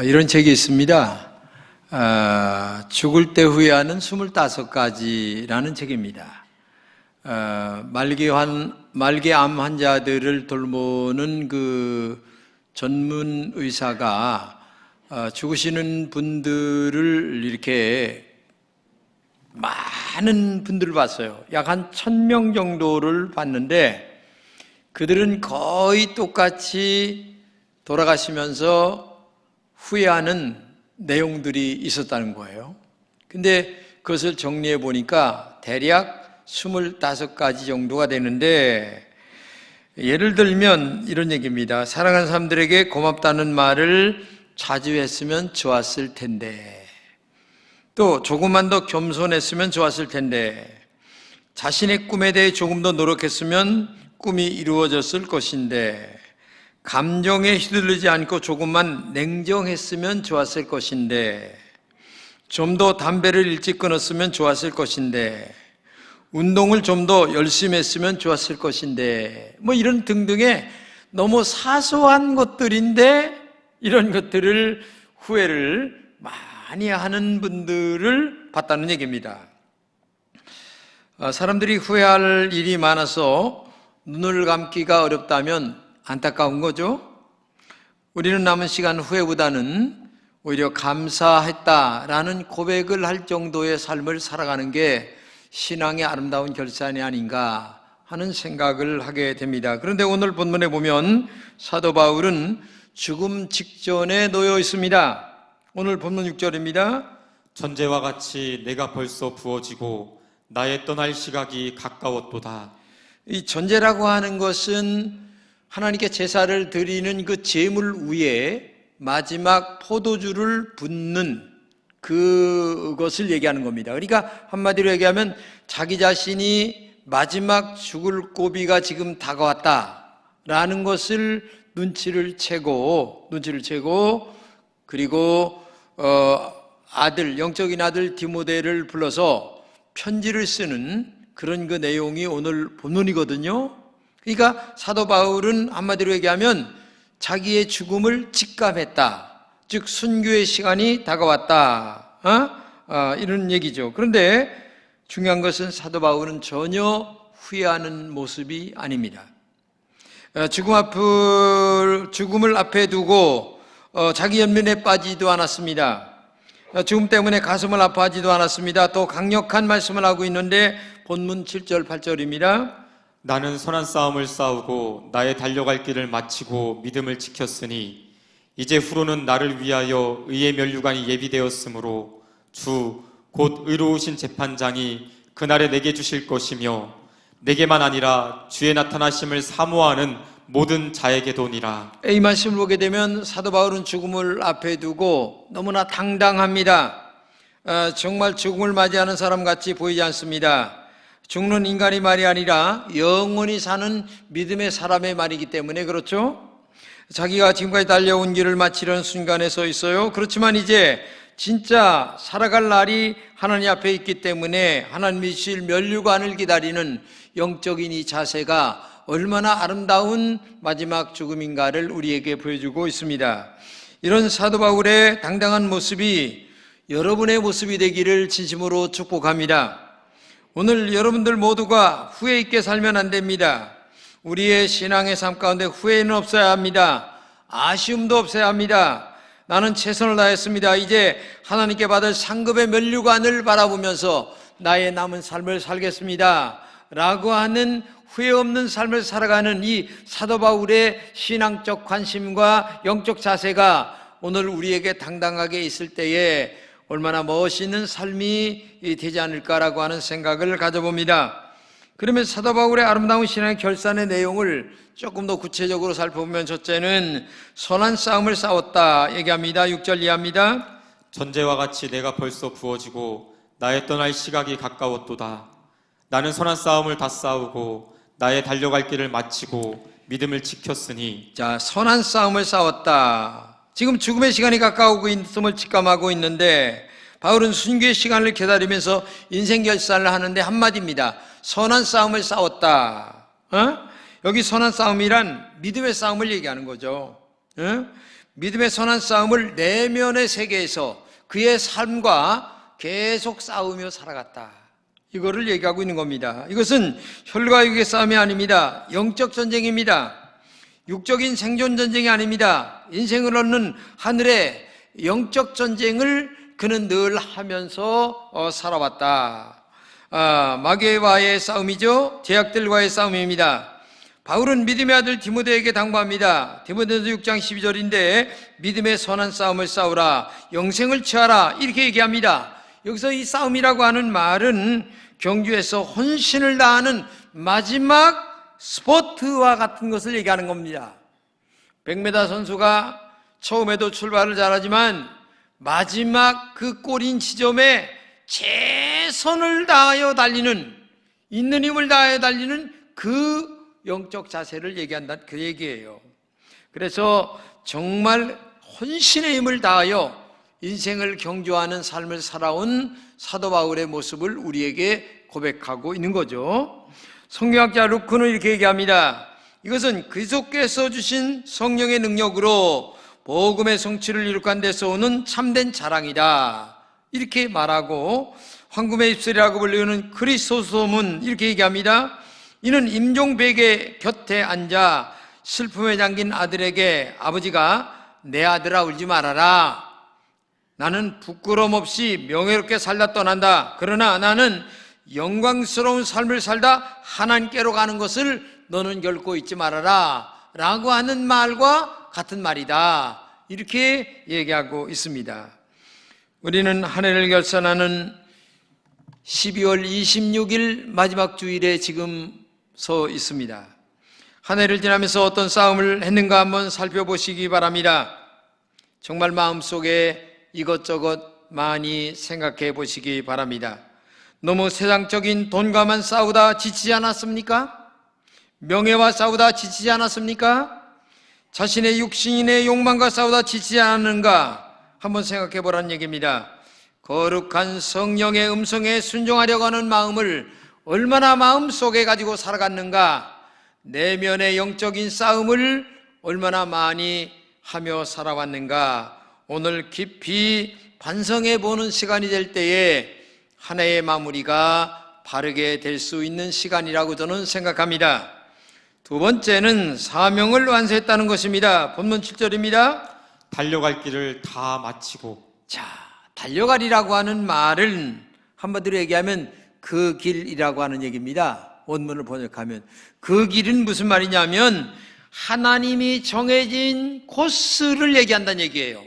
이런 책이 있습니다. 죽을 때 후회하는 25가지라는 책입니다. 말기암 환자들을 돌보는 그 전문 의사가 죽으시는 분들을 이렇게 많은 분들을 봤어요. 약 한 1000명 정도를 봤는데 그들은 거의 똑같이 돌아가시면서 후회하는 내용들이 있었다는 거예요. 근데 그것을 정리해 보니까 대략 25가지 정도가 되는데, 예를 들면 이런 얘기입니다. 사랑하는 사람들에게 고맙다는 말을 자주 했으면 좋았을 텐데, 또 조금만 더 겸손했으면 좋았을 텐데, 자신의 꿈에 대해 조금 더 노력했으면 꿈이 이루어졌을 것인데, 감정에 휘둘리지 않고 조금만 냉정했으면 좋았을 것인데, 좀 더 담배를 일찍 끊었으면 좋았을 것인데, 운동을 좀 더 열심히 했으면 좋았을 것인데, 이런 등등의 너무 사소한 것들인데 이런 것들을 후회를 많이 하는 분들을 봤다는 얘기입니다. 사람들이 후회할 일이 많아서 눈을 감기가 어렵다면 안타까운 거죠. 우리는 남은 시간 후회보다는 오히려 감사했다라는 고백을 할 정도의 삶을 살아가는 게 신앙의 아름다운 결산이 아닌가 하는 생각을 하게 됩니다. 그런데 오늘 본문에 보면 사도 바울은 죽음 직전에 놓여 있습니다. 오늘 본문 6절입니다. 전제와 같이 내가 벌써 부어지고 나의 떠날 시각이 가까웠도다. 이 전제라고 하는 것은 하나님께 제사를 드리는 그 제물 위에 마지막 포도주를 붓는 그것을 얘기하는 겁니다. 그러니까 한마디로 얘기하면 자기 자신이 마지막 죽을 고비가 지금 다가왔다라는 것을 눈치를 채고 그리고 영적인 아들 디모데를 불러서 편지를 쓰는 그런 그 내용이 오늘 본문이거든요. 그러니까 사도 바울은 한마디로 얘기하면 자기의 죽음을 직감했다. 즉 순교의 시간이 다가왔다. 이런 얘기죠. 그런데 중요한 것은 사도 바울은 전혀 후회하는 모습이 아닙니다. 죽음을 앞에 두고 자기 연민에 빠지지도 않았습니다. 죽음 때문에 가슴을 아파하지도 않았습니다. 또 강력한 말씀을 하고 있는데 본문 7절 8절입니다. 나는 선한 싸움을 싸우고 나의 달려갈 길을 마치고 믿음을 지켰으니 이제 후로는 나를 위하여 의의 면류관이 예비되었으므로 주 곧 의로우신 재판장이 그날에 내게 주실 것이며 내게만 아니라 주의 나타나심을 사모하는 모든 자에게도니라. 이 말씀을 보게 되면 사도 바울은 죽음을 앞에 두고 너무나 당당합니다. 정말 죽음을 맞이하는 사람 같이 보이지 않습니다. 죽는 인간의 말이 아니라 영원히 사는 믿음의 사람의 말이기 때문에 그렇죠. 자기가 지금까지 달려온 길을 마치려는 순간에 서 있어요. 그렇지만 이제 진짜 살아갈 날이 하나님 앞에 있기 때문에 하나님이 주실 면류관을 기다리는 영적인 이 자세가 얼마나 아름다운 마지막 죽음인가를 우리에게 보여주고 있습니다. 이런 사도 바울의 당당한 모습이 여러분의 모습이 되기를 진심으로 축복합니다. 오늘 여러분들 모두가 후회 있게 살면 안 됩니다. 우리의 신앙의 삶 가운데 후회는 없어야 합니다. 아쉬움도 없어야 합니다. 나는 최선을 다했습니다. 이제 하나님께 받을 상급의 면류관을 바라보면서 나의 남은 삶을 살겠습니다 라고 하는 후회 없는 삶을 살아가는 이 사도 바울의 신앙적 관심과 영적 자세가 오늘 우리에게 당당하게 있을 때에 얼마나 멋있는 삶이 되지 않을까라고 하는 생각을 가져봅니다. 그러면 사도 바울의 아름다운 신앙의 결산의 내용을 조금 더 구체적으로 살펴보면, 첫째는 선한 싸움을 싸웠다 얘기합니다. 6절 이하입니다. 전제와 같이 내가 벌써 부어지고 나의 떠날 시각이 가까웠도다. 나는 선한 싸움을 다 싸우고 나의 달려갈 길을 마치고 믿음을 지켰으니. 자, 선한 싸움을 싸웠다. 지금 죽음의 시간이 가까우고 있음을 직감하고 있는데 바울은 순교의 시간을 기다리면서 인생 결산을 하는데 한마디입니다. 선한 싸움을 싸웠다. 여기 선한 싸움이란 믿음의 싸움을 얘기하는 거죠. 믿음의 선한 싸움을 내면의 세계에서 그의 삶과 계속 싸우며 살아갔다. 이거를 얘기하고 있는 겁니다. 이것은 혈과 육의 싸움이 아닙니다. 영적 전쟁입니다. 육적인 생존 전쟁이 아닙니다. 인생을 얻는 하늘의 영적 전쟁을 그는 늘 하면서 살아왔다. 마귀와의 싸움이죠. 죄악들과의 싸움입니다. 바울은 믿음의 아들 디모데에게 당부합니다. 디모데서 6장 12절인데 믿음의 선한 싸움을 싸우라, 영생을 취하라, 이렇게 얘기합니다. 여기서 이 싸움이라고 하는 말은 경주에서 혼신을 다하는 마지막 스포츠와 같은 것을 얘기하는 겁니다. 100m 선수가 처음에도 출발을 잘하지만 마지막 그 골인 지점에 최선을 다하여 달리는, 있는 힘을 다하여 달리는 그 영적 자세를 얘기한다, 그 얘기예요. 그래서 정말 혼신의 힘을 다하여 인생을 경주하는 삶을 살아온 사도 바울의 모습을 우리에게 고백하고 있는 거죠. 성경학자 루크는 이렇게 얘기합니다. 이것은 그리스도께서 주신 성령의 능력으로 복음의 성취를 이룩한 데서 오는 참된 자랑이다, 이렇게 말하고, 황금의 입술이라고 불리는 그리스도소문 이렇게 얘기합니다. 이는 임종백의 곁에 앉아 슬픔에 잠긴 아들에게 아버지가 내 아들아 울지 말아라, 나는 부끄럼 없이 명예롭게 살다 떠난다, 그러나 나는 영광스러운 삶을 살다 하나님께로 가는 것을 너는 결코 잊지 말아라 라고 하는 말과 같은 말이다, 이렇게 얘기하고 있습니다. 우리는 한 해를 결산하는 12월 26일 마지막 주일에 지금 서 있습니다. 한 해를 지나면서 어떤 싸움을 했는가 한번 살펴보시기 바랍니다. 정말 마음속에 이것저것 많이 생각해 보시기 바랍니다. 너무 세상적인 돈과만 싸우다 지치지 않았습니까? 명예와 싸우다 지치지 않았습니까? 자신의 육신의 욕망과 싸우다 지치지 않았는가 한번 생각해 보라는 얘기입니다. 거룩한 성령의 음성에 순종하려고 하는 마음을 얼마나 마음속에 가지고 살아갔는가, 내면의 영적인 싸움을 얼마나 많이 하며 살아왔는가, 오늘 깊이 반성해 보는 시간이 될 때에 한 해의 마무리가 바르게 될 수 있는 시간이라고 저는 생각합니다. 두 번째는 사명을 완수했다는 것입니다. 본문 7절입니다. 달려갈 길을 다 마치고. 자, 달려가리라고 하는 말은 한마디로 얘기하면 그 길이라고 하는 얘기입니다. 원문을 번역하면 그 길은 무슨 말이냐면 하나님이 정해진 코스를 얘기한다는 얘기예요.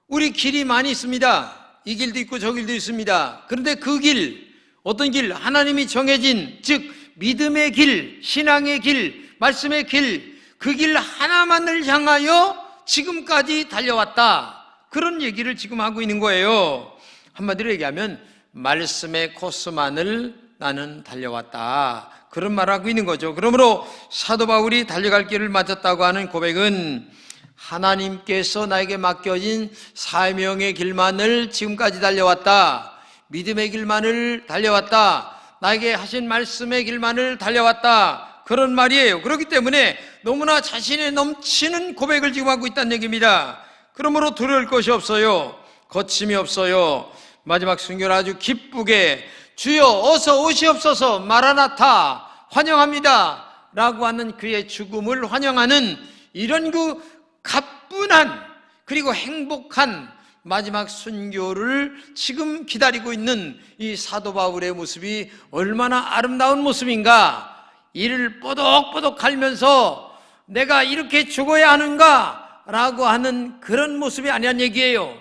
우리 길이 많이 있습니다. 이 길도 있고 저 길도 있습니다. 그런데 그 길, 어떤 길? 하나님이 정해진, 즉 믿음의 길, 신앙의 길, 말씀의 길, 그 길 하나만을 향하여 지금까지 달려왔다, 그런 얘기를 지금 하고 있는 거예요. 한마디로 얘기하면 말씀의 코스만을 나는 달려왔다, 그런 말을 하고 있는 거죠. 그러므로 사도 바울이 달려갈 길을 맞았다고 하는 고백은 하나님께서 나에게 맡겨진 사명의 길만을 지금까지 달려왔다, 믿음의 길만을 달려왔다, 나에게 하신 말씀의 길만을 달려왔다, 그런 말이에요. 그렇기 때문에 너무나 자신에 넘치는 고백을 지금 하고 있다는 얘기입니다. 그러므로 두려울 것이 없어요. 거침이 없어요. 마지막 순교를 아주 기쁘게 주여 어서 오시옵소서 마라나타 환영합니다 라고 하는 그의 죽음을 환영하는 이런 그 가뿐한 그리고 행복한 마지막 순교를 지금 기다리고 있는 이 사도 바울의 모습이 얼마나 아름다운 모습인가. 이를 뽀독뽀독 갈면서 내가 이렇게 죽어야 하는가 라고 하는 그런 모습이 아니란 얘기예요.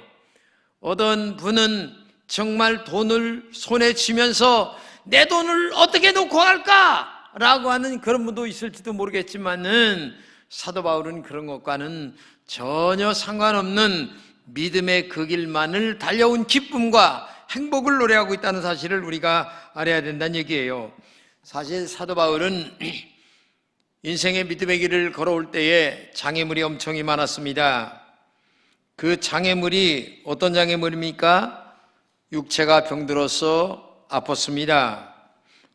어떤 분은 정말 돈을 손에 쥐면서 내 돈을 어떻게 놓고 갈까 라고 하는 그런 분도 있을지도 모르겠지만은 사도 바울은 그런 것과는 전혀 상관없는 믿음의 그 길만을 달려온 기쁨과 행복을 노래하고 있다는 사실을 우리가 알아야 된다는 얘기예요. 사실 사도 바울은 인생의 믿음의 길을 걸어올 때에 장애물이 엄청 많았습니다. 그 장애물이 어떤 장애물입니까? 육체가 병들어서 아팠습니다.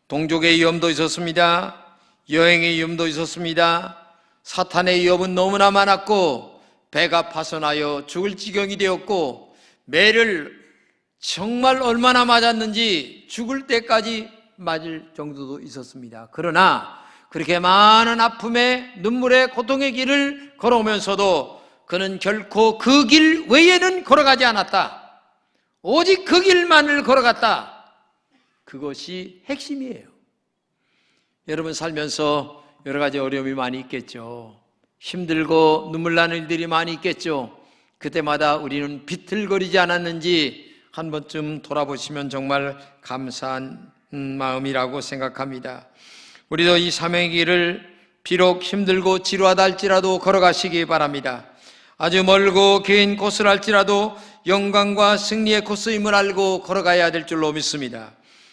동족의 위험도 있었습니다. 여행의 위험도 있었습니다. 사탄의 위협은 너무나 많았고 배가 파손하여 죽을 지경이 되었고, 매를 정말 얼마나 맞았는지 죽을 때까지 맞을 정도도 있었습니다. 그러나 그렇게 많은 아픔의 눈물의 고통의 길을 걸어오면서도 그는 결코 그 길 외에는 걸어가지 않았다. 오직 그 길만을 걸어갔다. 그것이 핵심이에요. 여러분 살면서 여러 가지 어려움이 많이 있겠죠. 힘들고 눈물 나는 일들이 많이 있겠죠. 그때마다 우리는 비틀거리지 않았는지 한 번쯤 돌아보시면 정말 감사한 마음이라고 생각합니다. 우리도 이 사명의 길을 비록 힘들고 지루하다 할지라도 걸어가시기 바랍니다. 아주 멀고 긴 코스를 할지라도 영광과 승리의 코스임을 알고 걸어가야 될 줄로 믿습니다.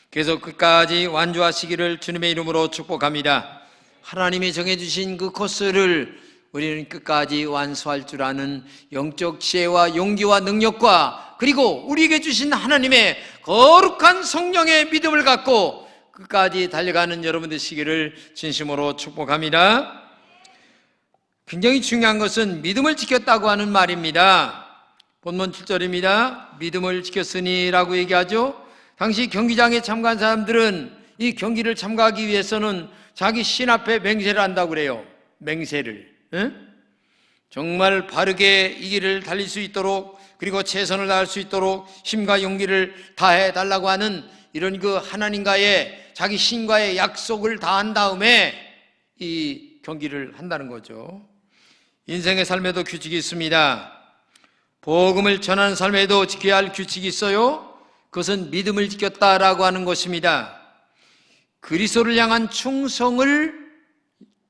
그래서 끝까지 완주하시기를 주님의 이름으로 축복합니다. 하나님이 정해주신 그 코스를 우리는 끝까지 완수할 줄 아는 영적 지혜와 용기와 능력과 그리고 우리에게 주신 하나님의 거룩한 성령의 믿음을 갖고 끝까지 달려가는 여러분 되시기를 진심으로 축복합니다. 굉장히 중요한 것은 믿음을 지켰다고 하는 말입니다. 본문 7절입니다. 믿음을 지켰으니 라고 얘기하죠. 당시 경기장에 참가한 사람들은 이 경기를 참가하기 위해서는 자기 신 앞에 맹세를 한다고 그래요. 맹세를. 정말 바르게 이 길을 달릴 수 있도록 그리고 최선을 다할 수 있도록 힘과 용기를 다해 달라고 하는 이런 그 하나님과의 자기 신과의 약속을 다한 다음에 이 경기를 한다는 거죠. 인생의 삶에도 규칙이 있습니다. 복음을 전하는 삶에도 지켜야 할 규칙이 있어요. 그것은 믿음을 지켰다라고 하는 것입니다. 그리스도를 향한 충성을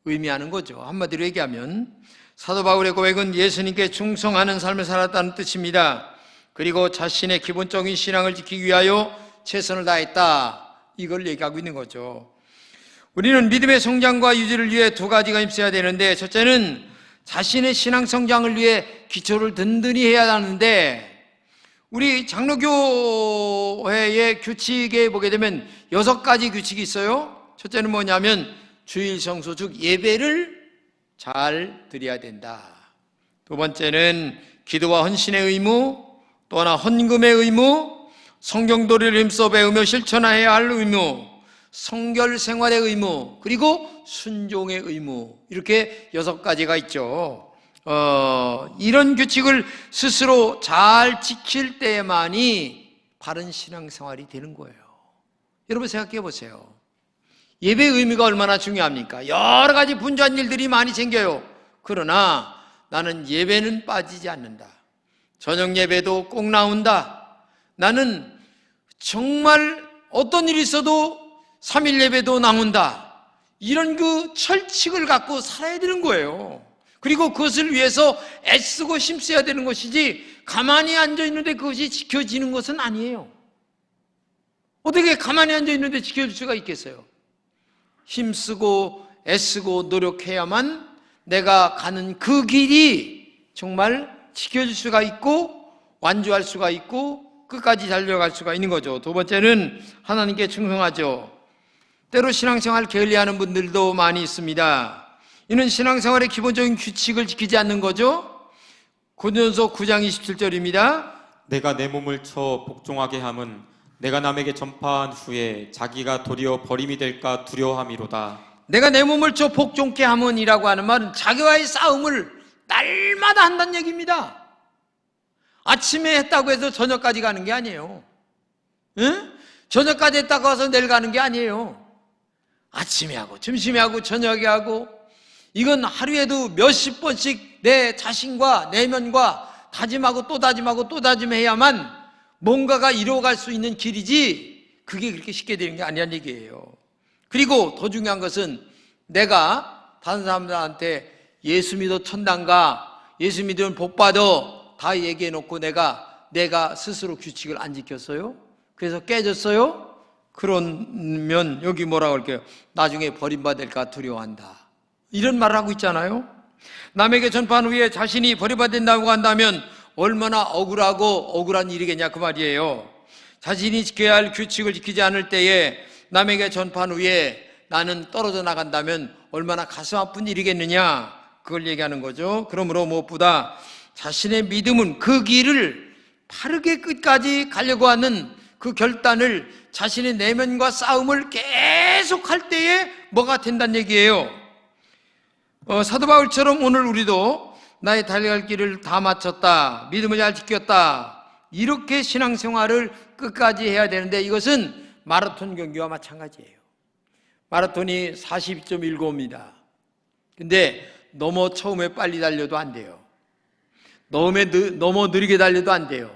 의미하는 거죠. 한마디로 얘기하면 사도 바울의 고백은 예수님께 충성하는 삶을 살았다는 뜻입니다. 그리고 자신의 기본적인 신앙을 지키기 위하여 최선을 다했다. 이걸 얘기하고 있는 거죠. 우리는 믿음의 성장과 유지를 위해 두 가지가 있어야 되는데, 첫째는 자신의 신앙 성장을 위해 기초를 든든히 해야 하는데, 우리 장로교회의 규칙에 보게 되면 6가지 규칙이 있어요. 첫째는 뭐냐면 주일 성수 즉 예배를 잘 드려야 된다. 두 번째는 기도와 헌신의 의무, 또 하나 헌금의 의무, 성경도리를 힘써 배우며 실천해야 할 의무, 성결 생활의 의무, 그리고 순종의 의무, 이렇게 6가지가 있죠. 이런 규칙을 스스로 잘 지킬 때만이 바른 신앙생활이 되는 거예요. 여러분 생각해 보세요. 예배의 의미가 얼마나 중요합니까? 여러 가지 분주한 일들이 많이 생겨요. 그러나 나는 예배는 빠지지 않는다. 저녁 예배도 꼭 나온다. 나는 정말 어떤 일이 있어도 3일 예배도 나온다. 이런 그 철칙을 갖고 살아야 되는 거예요. 그리고 그것을 위해서 애쓰고 힘써야 되는 것이지 가만히 앉아 있는데 그것이 지켜지는 것은 아니에요. 어떻게 가만히 앉아 있는데 지켜질 수가 있겠어요? 힘쓰고 애쓰고 노력해야만 내가 가는 그 길이 정말 지켜질 수가 있고 완주할 수가 있고 끝까지 달려갈 수가 있는 거죠. 두 번째는 하나님께 충성하죠. 때로 신앙생활 게을리하는 분들도 많이 있습니다. 이는 신앙생활의 기본적인 규칙을 지키지 않는 거죠. 고린도전서 9장 27절입니다. 내가 내 몸을 쳐 복종하게 함은 내가 남에게 전파한 후에 자기가 도리어 버림이 될까 두려워함이로다. 내가 내 몸을 쳐 복종케 함은이라고 하는 말은 자기와의 싸움을 날마다 한다는 얘기입니다. 아침에 했다고 해서 저녁까지 가는 게 아니에요. 응? 저녁까지 했다고 해서 내일 가는 게 아니에요. 아침에 하고 점심에 하고 저녁에 하고, 이건 하루에도 몇십 번씩 내 자신과 내면과 다짐하고 또 다짐하고 또 다짐해야만 뭔가가 이루어갈 수 있는 길이지, 그게 그렇게 쉽게 되는 게 아니란 얘기예요. 그리고 더 중요한 것은 내가 다른 사람들한테 예수 믿어 천당 가, 예수 믿으면 복 받아 다 얘기해 놓고 내가 스스로 규칙을 안 지켰어요? 그래서 깨졌어요? 그러면 여기 뭐라고 할게요? 나중에 버림받을까 두려워한다. 이런 말을 하고 있잖아요. 남에게 전파한 후에 자신이 버림받는다고 한다면 얼마나 억울한 일이겠냐 그 말이에요. 자신이 지켜야 할 규칙을 지키지 않을 때에 남에게 전파한 후에 나는 떨어져 나간다면 얼마나 가슴 아픈 일이겠느냐, 그걸 얘기하는 거죠. 그러므로 무엇보다 자신의 믿음은 그 길을 바르게 끝까지 가려고 하는 그 결단을, 자신의 내면과 싸움을 계속할 때에 뭐가 된다는 얘기예요. 사도 바울처럼 오늘 우리도 나의 달려갈 길을 다 마쳤다, 믿음을 잘 지켰다, 이렇게 신앙생활을 끝까지 해야 되는데, 이것은 마라톤 경기와 마찬가지예요. 마라톤이 42.195입니다. 근데 너무 처음에 빨리 달려도 안 돼요. 너무 느리게 달려도 안 돼요.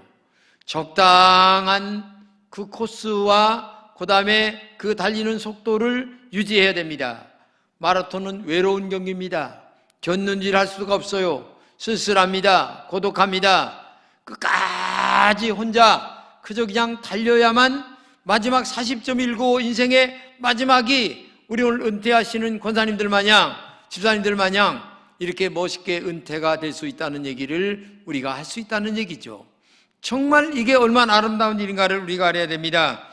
적당한 그 코스와 그 다음에 그 달리는 속도를 유지해야 됩니다. 마라톤은 외로운 경기입니다. 견눈질 할 수가 없어요. 쓸쓸합니다. 고독합니다. 끝까지 혼자 그저 그냥 달려야만 마지막 40.195 인생의 마지막이 우리 오늘 은퇴하시는 권사님들 마냥, 집사님들 마냥 이렇게 멋있게 은퇴가 될 수 있다는 얘기를 우리가 할 수 있다는 얘기죠. 정말 이게 얼마나 아름다운 일인가를 우리가 알아야 됩니다.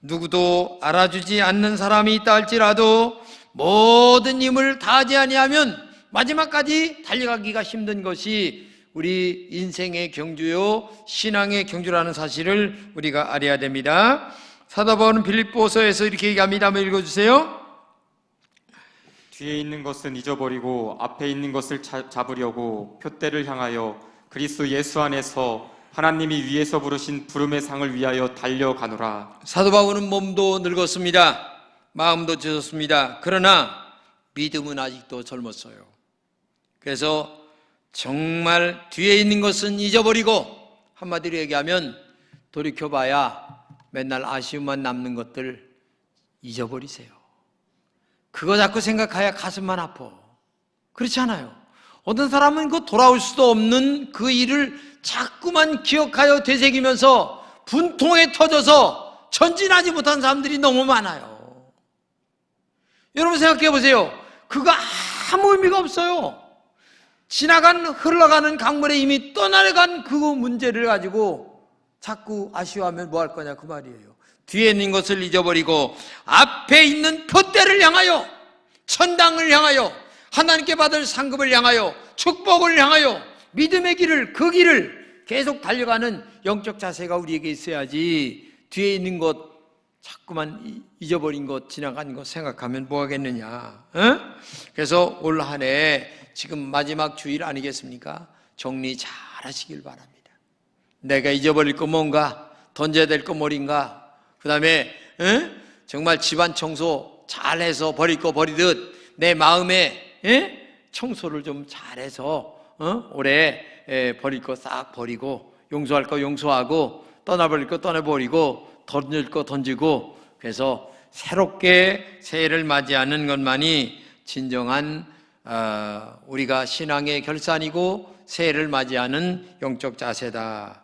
누구도 알아주지 않는 사람이 있다 할지라도 모든 힘을 다하지 아니하면 마지막까지 달려가기가 힘든 것이 우리 인생의 경주요, 신앙의 경주라는 사실을 우리가 알아야 됩니다. 사도 바울은 빌립보서에서 이렇게 얘기합니다. 한번 읽어주세요. 뒤에 있는 것은 잊어버리고 앞에 있는 것을 잡으려고 표대를 향하여 그리스도 예수 안에서 하나님이 위에서 부르신 부름의 상을 위하여 달려가노라. 사도 바울은 몸도 늙었습니다. 마음도 젖었습니다. 그러나 믿음은 아직도 젊었어요. 그래서 정말 뒤에 있는 것은 잊어버리고, 한마디로 얘기하면 돌이켜봐야 맨날 아쉬움만 남는 것들 잊어버리세요. 그거 자꾸 생각해야 가슴만 아파. 그렇지 않아요? 어떤 사람은 그 돌아올 수도 없는 그 일을 자꾸만 기억하여 되새기면서 분통에 터져서 전진하지 못한 사람들이 너무 많아요. 여러분 생각해 보세요. 그거 아무 의미가 없어요. 흘러가는 강물에 이미 떠나간 그 문제를 가지고 자꾸 아쉬워하면 뭐 할 거냐 그 말이에요. 뒤에 있는 것을 잊어버리고 앞에 있는 표대를 향하여, 천당을 향하여, 하나님께 받을 상급을 향하여, 축복을 향하여 믿음의 길을, 그 길을 계속 달려가는 영적 자세가 우리에게 있어야지, 뒤에 있는 것 자꾸만 잊어버린 것, 지나간 것 생각하면 뭐 하겠느냐. 그래서 올 한 해 지금 마지막 주일 아니겠습니까? 정리 잘 하시길 바랍니다. 내가 잊어버릴 거 뭔가, 던져야 될 거 뭐인가, 그 다음에 정말 집안 청소 잘해서 버릴 거 버리듯 내 마음에 청소를 좀 잘해서 올해 버릴 거 싹 버리고, 용서할 거 용서하고, 떠나버릴 거 떠나버리고, 던질 거 던지고, 그래서 새롭게 새해를 맞이하는 것만이 진정한 우리가 신앙의 결산이고 새해를 맞이하는 영적 자세다.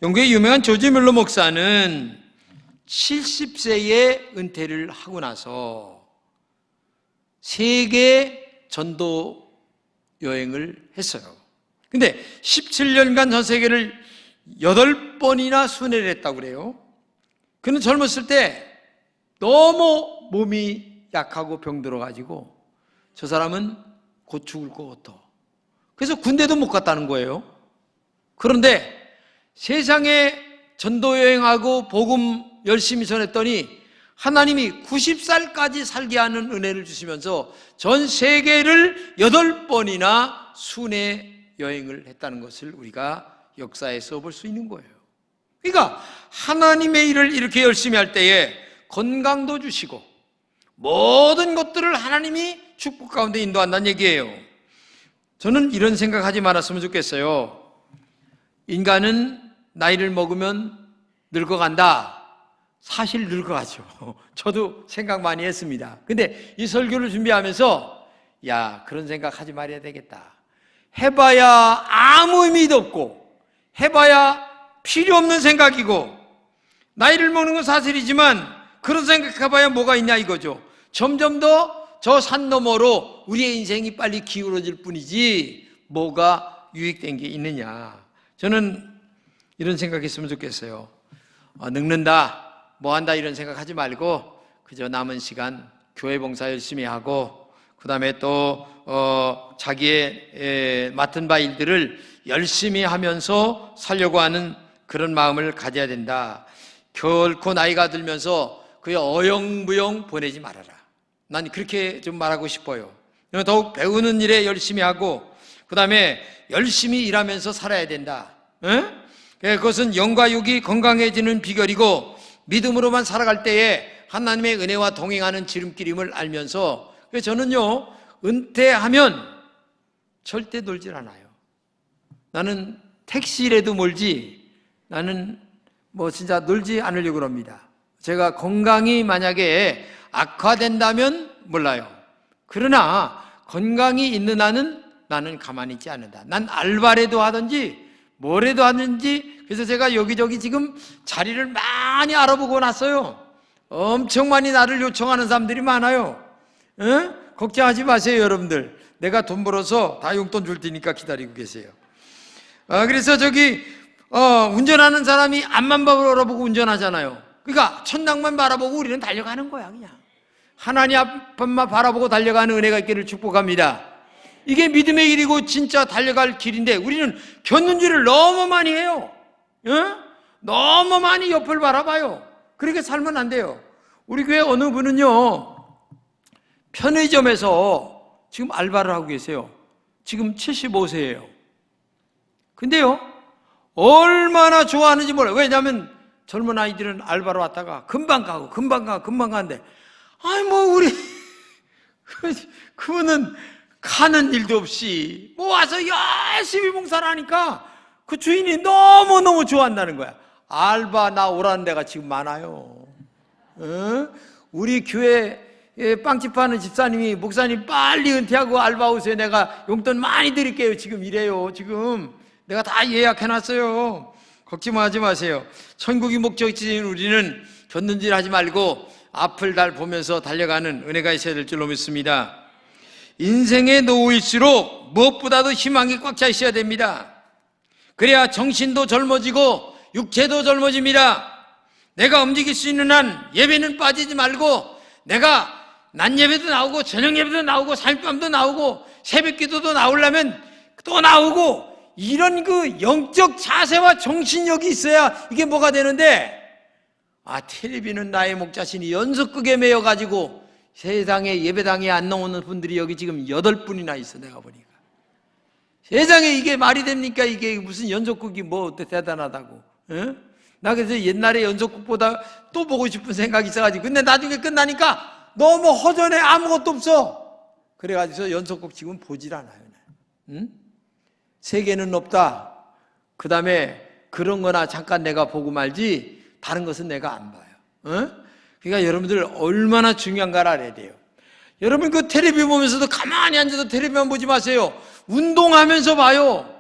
영국의 유명한 조지 뮬러 목사는 70세에 은퇴를 하고 나서 세계 전도 여행을 했어요. 근데 17년간 전 세계를 8번이나 순회를 했다고 그래요. 그는 젊었을 때 너무 몸이 약하고 병들어가지고 저 사람은 곧 죽을 것 같아. 그래서 군대도 못 갔다는 거예요. 그런데 세상에 전도 여행하고 복음 열심히 전했더니 하나님이 90살까지 살게 하는 은혜를 주시면서 전 세계를 8번이나 순회 여행을 했다는 것을 우리가 역사에 써볼 수 있는 거예요. 그러니까 하나님의 일을 이렇게 열심히 할 때에 건강도 주시고 모든 것들을 하나님이 축복 가운데 인도한다는 얘기예요. 저는 이런 생각하지 말았으면 좋겠어요. 인간은 나이를 먹으면 늙어간다. 사실 늙어가죠. 저도 생각 많이 했습니다. 근데 이 설교를 준비하면서 야, 그런 생각 하지 말아야 되겠다. 해봐야 아무 의미도 없고 해봐야 필요 없는 생각이고, 나이를 먹는 건 사실이지만 그런 생각해봐야 뭐가 있냐 이거죠. 점점 더 저 산 너머로 우리의 인생이 빨리 기울어질 뿐이지 뭐가 유익된 게 있느냐. 저는 이런 생각했으면 좋겠어요. 늙는다, 뭐한다 이런 생각하지 말고 그저 남은 시간 교회 봉사 열심히 하고 그 다음에 또 자기의 맡은 바 일들을 열심히 하면서 살려고 하는 그런 마음을 가져야 된다. 결코 나이가 들면서 그냥 어영부영 보내지 말아라. 난 그렇게 좀 말하고 싶어요. 더욱 배우는 일에 열심히 하고 그 다음에 열심히 일하면서 살아야 된다. 그것은 영과 육이 건강해지는 비결이고 믿음으로만 살아갈 때에 하나님의 은혜와 동행하는 지름길임을 알면서 저는요 은퇴하면 절대 놀질 않아요. 나는 택시라도 몰지 나는 뭐 진짜 놀지 않으려고 합니다. 제가 건강이 만약에 악화된다면 몰라요. 그러나 건강이 있는 한은 나는 가만히 있지 않는다. 난 알바라도 하든지 뭐라도 하든지. 그래서 제가 여기저기 지금 자리를 많이 알아보고 났어요. 엄청 많이 나를 요청하는 사람들이 많아요. 걱정하지 마세요 여러분들. 내가 돈 벌어서 다 용돈 줄 테니까 기다리고 계세요. 그래서 운전하는 사람이 앞만 바라보고 운전하잖아요. 그러니까 천당만 바라보고 우리는 달려가는 거야. 그냥 하나님 앞만 바라보고 달려가는 은혜가 있기를 축복합니다. 이게 믿음의 길이고 진짜 달려갈 길인데 우리는 곁눈질을 너무 많이 해요. 너무 많이 옆을 바라봐요. 그렇게 살면 안 돼요. 우리 교회 어느 분은요 편의점에서 지금 알바를 하고 계세요. 지금 75세예요. 근데요 얼마나 좋아하는지 몰라요. 왜냐하면 젊은 아이들은 알바로 왔다가 금방 가고 금방 가는데 우리 그분은 가는 일도 없이 와서 열심히 봉사를 하니까 그 주인이 너무너무 좋아한다는 거야. 알바 나 오라는 데가 지금 많아요. 우리 교회 빵집 하는 집사님이 목사님 빨리 은퇴하고 알바 오세요. 내가 용돈 많이 드릴게요. 지금 이래요. 지금 내가 다 예약해놨어요. 걱정하지 마세요. 천국이 목적지인 우리는 곁눈질 하지 말고 앞을 달 보면서 달려가는 은혜가 있어야 될 줄로 믿습니다. 인생의 노후일수록 무엇보다도 희망이 꽉 차 있어야 됩니다. 그래야 정신도 젊어지고 육체도 젊어집니다. 내가 움직일 수 있는 한 예배는 빠지지 말고 내가 낮 예배도 나오고 저녁 예배도 나오고 살밤도 나오고 새벽 기도도 나오려면 또 나오고 이런 그 영적 자세와 정신력이 있어야 이게 뭐가 되는데 텔레비는 나의 목자신이 연속극에 매여가지고 세상에 예배당에 안 나오는 분들이 여기 지금 8분이나 있어. 내가 보니까 세상에 이게 말이 됩니까? 이게 무슨 연속극이 뭐 대단하다고. 나 그래서 옛날에 연속극보다 또 보고 싶은 생각이 있어가지고 근데 나중에 끝나니까 너무 허전해. 아무것도 없어. 그래가지고 연속극 지금 보질 않아요. 세계는 없다. 그 다음에 그런 거나 잠깐 내가 보고 말지 다른 것은 내가 안 봐요. 그러니까 여러분들 얼마나 중요한가를 알아야 돼요. 여러분 그 텔레비 보면서도 가만히 앉아서 텔레비만 보지 마세요. 운동하면서 봐요.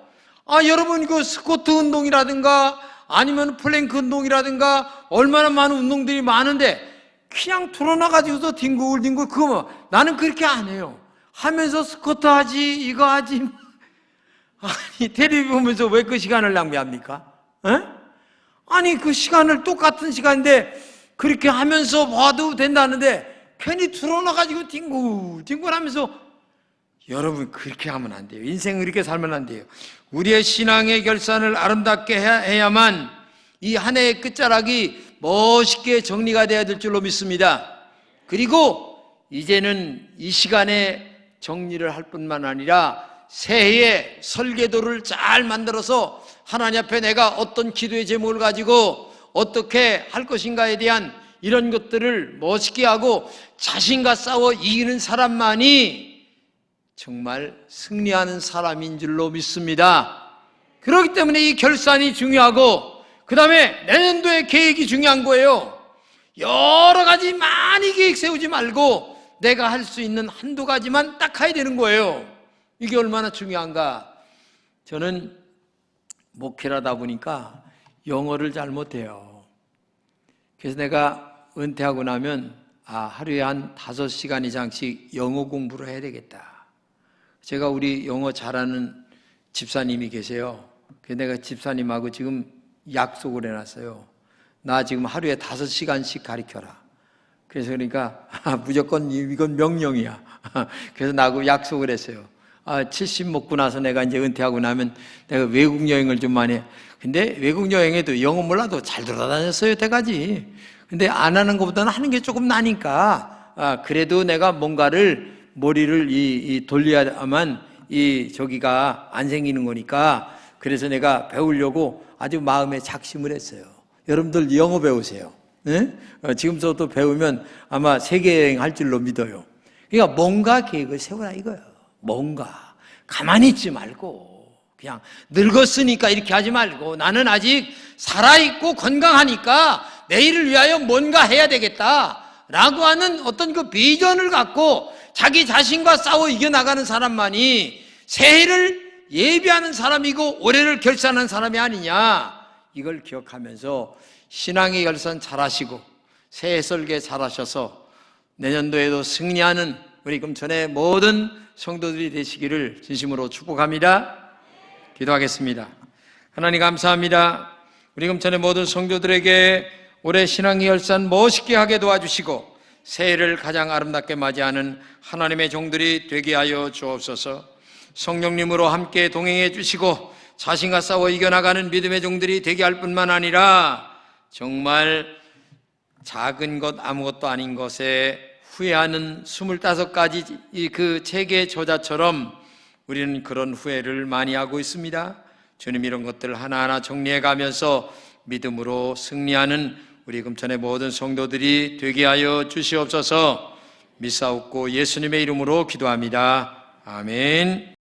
여러분 그 스쿼트 운동이라든가 아니면 플랭크 운동이라든가 얼마나 많은 운동들이 많은데 그냥 틀어놔가지고서 뒹굴뒹굴 그거 뭐 나는 그렇게 안 해요. 하면서 스쿼트 하지 이거 하지. 아니 텔레비 보면서 왜 그 시간을 낭비합니까? 그 시간을 똑같은 시간인데 그렇게 하면서 봐도 된다는데 괜히 틀어놔가지고 뒹굴 하면서 여러분 그렇게 하면 안 돼요. 인생을 이렇게 살면 안 돼요. 우리의 신앙의 결산을 아름답게 해야만 이 한 해의 끝자락이 멋있게 정리가 돼야 될 줄로 믿습니다. 그리고 이제는 이 시간에 정리를 할 뿐만 아니라 새해에 설계도를 잘 만들어서 하나님 앞에 내가 어떤 기도의 제목을 가지고 어떻게 할 것인가에 대한 이런 것들을 멋있게 하고 자신과 싸워 이기는 사람만이 정말 승리하는 사람인 줄로 믿습니다. 그렇기 때문에 이 결산이 중요하고 그 다음에 내년도의 계획이 중요한 거예요. 여러 가지 많이 계획 세우지 말고 내가 할 수 있는 한두 가지만 딱 해야 되는 거예요. 이게 얼마나 중요한가. 저는 목회를 하다 보니까 영어를 잘 못해요. 그래서 내가 은퇴하고 나면 하루에 한 5시간 이상씩 영어 공부를 해야 되겠다. 제가 우리 영어 잘하는 집사님이 계세요. 그래서 내가 집사님하고 지금 약속을 해놨어요. 나 지금 하루에 5시간씩 가르쳐라. 그래서 그러니까 무조건 이건 명령이야. 그래서 나하고 약속을 했어요. 70 먹고 나서 내가 이제 은퇴하고 나면 내가 외국 여행을 좀 많이 해. 근데 외국 여행에도 영어 몰라도 잘 돌아다녔어요, 때까지. 근데 안 하는 것보다는 하는 게 조금 나니까 그래도 내가 뭔가를 머리를 돌려야만 저기가 안 생기는 거니까, 그래서 내가 배우려고 아주 마음에 작심을 했어요. 여러분들 영어 배우세요. 네? 지금부터 배우면 아마 세계여행 할 줄로 믿어요. 그러니까 뭔가 계획을 세우라 이거예요. 뭔가 가만히 있지 말고 그냥 늙었으니까 이렇게 하지 말고, 나는 아직 살아있고 건강하니까 내일을 위하여 뭔가 해야 되겠다라고 하는 어떤 그 비전을 갖고 자기 자신과 싸워 이겨나가는 사람만이 새해를 예비하는 사람이고 올해를 결산하는 사람이 아니냐, 이걸 기억하면서 신앙의 결산 잘하시고 새해 설계 잘하셔서 내년도에도 승리하는 우리 금천의 모든 성도들이 되시기를 진심으로 축복합니다. 기도하겠습니다. 하나님 감사합니다. 우리 금천의 모든 성도들에게 올해 신앙의 결산 멋있게 하게 도와주시고 새해를 가장 아름답게 맞이하는 하나님의 종들이 되게 하여 주옵소서. 성령님으로 함께 동행해 주시고 자신과 싸워 이겨나가는 믿음의 종들이 되게 할 뿐만 아니라 정말 작은 것 아무것도 아닌 것에 후회하는 25가지 그 책의 저자처럼 우리는 그런 후회를 많이 하고 있습니다. 주님, 이런 것들 하나하나 정리해 가면서 믿음으로 승리하는 우리 금천의 모든 성도들이 되게 하여 주시옵소서. 믿사옵고 예수님의 이름으로 기도합니다. 아멘.